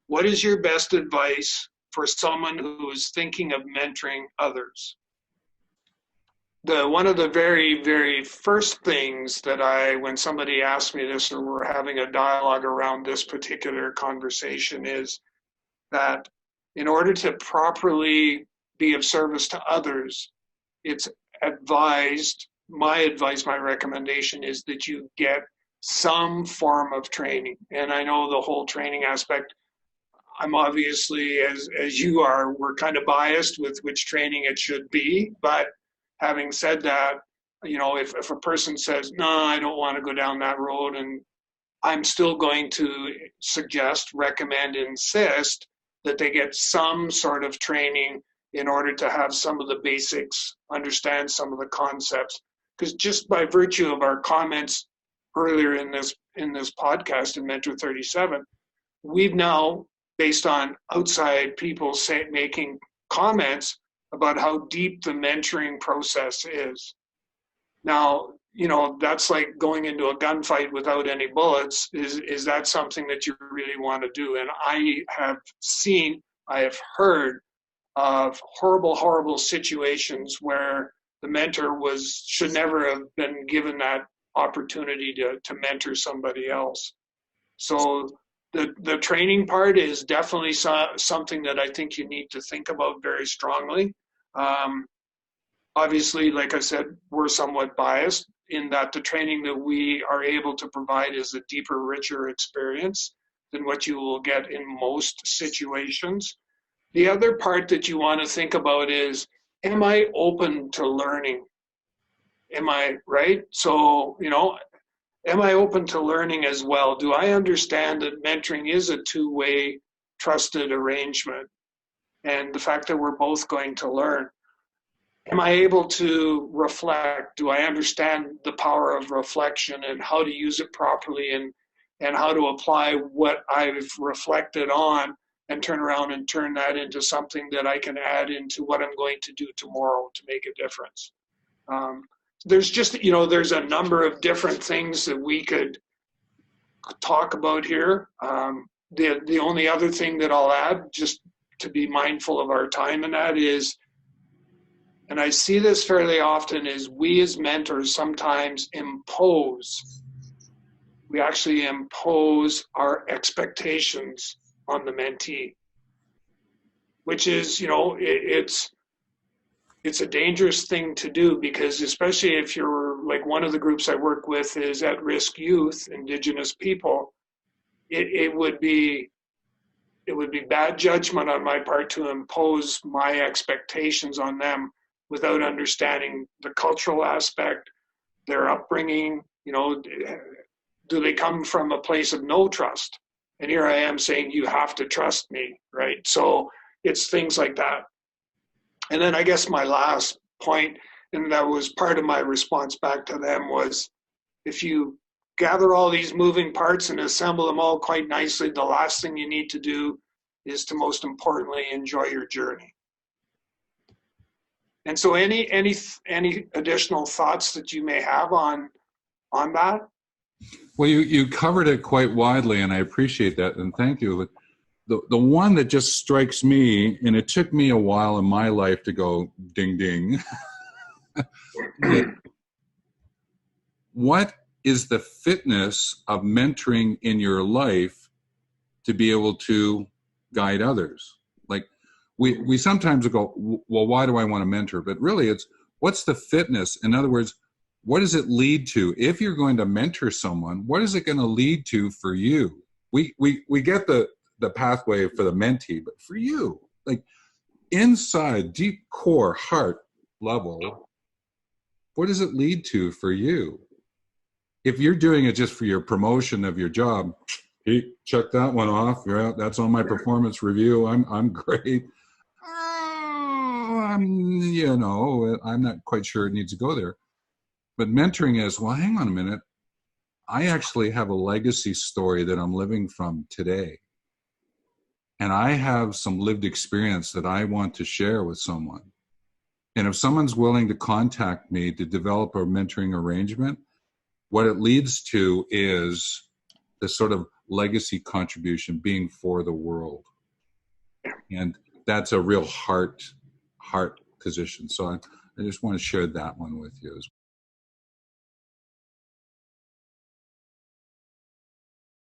what is your best advice for someone who is thinking of mentoring others? One of the very, very first things that when somebody asks me this or we're having a dialogue around this particular conversation is that in order to properly be of service to others, it's advised, my advice, my recommendation is that you get some form of training. And I know the whole training aspect, I'm obviously, as you are, we're kind of biased with which training it should be. But having said that, if a person says, no, I don't want to go down that road, and I'm still going to suggest, recommend, insist that they get some sort of training in order to have some of the basics, understand some of the concepts. Because just by virtue of our comments earlier in this podcast in Mentor 37, we've now, based on outside people making comments about how deep the mentoring process is. Now, that's like going into a gunfight without any bullets. Is that something that you really want to do? And I have heard of horrible, horrible situations where the mentor should never have been given that opportunity to mentor somebody else. So the training part is definitely something that I think you need to think about very strongly. Obviously, like I said, we're somewhat biased in that the training that we are able to provide is a deeper, richer experience than what you will get in most situations. The other part that you want to think about is, am I open to learning? Am I right? So, am I open to learning as well? Do I understand that mentoring is a two-way trusted arrangement? And the fact that we're both going to learn. Am I able to reflect? Do I understand the power of reflection and how to use it properly and how to apply what I've reflected on and turn around and turn that into something that I can add into what I'm going to do tomorrow to make a difference? There's just, there's a number of different things that we could talk about here. The only other thing that I'll add, just to be mindful of our time in that is, and I see this fairly often, is we as mentors sometimes we actually impose our expectations on the mentee, which is, it's a dangerous thing to do, because especially if you're like, one of the groups I work with is at-risk youth, Indigenous people, it would be bad judgment on my part to impose my expectations on them without understanding the cultural aspect, their upbringing. Do they come from a place of no trust? And here I am saying, you have to trust me, right? So it's things like that. And then I guess my last point, and that was part of my response back to them, was if you gather all these moving parts and assemble them all quite nicely, the last thing you need to do is to, most importantly, enjoy your journey. And so any additional thoughts that you may have on that? Well, you covered it quite widely, and I appreciate that, and thank you. The one that just strikes me, and it took me a while in my life to go ding ding, what is the fitness of mentoring in your life to be able to guide others? Like we sometimes go, well, why do I want to mentor? But really it's, what's the fitness? In other words, what does it lead to? If you're going to mentor someone, what is it going to lead to for you? We get the pathway for the mentee, but for you, like inside, deep core, heart level, what does it lead to for you? If you're doing it just for your promotion of your job, hey, check that one off. Yeah, that's on my performance review. I'm great. I'm not quite sure it needs to go there. But mentoring is, well, hang on a minute. I actually have a legacy story that I'm living from today. And I have some lived experience that I want to share with someone. And if someone's willing to contact me to develop a mentoring arrangement, what it leads to is this sort of legacy contribution being for the world. And that's a real heart position. So I just want to share that one with you as well.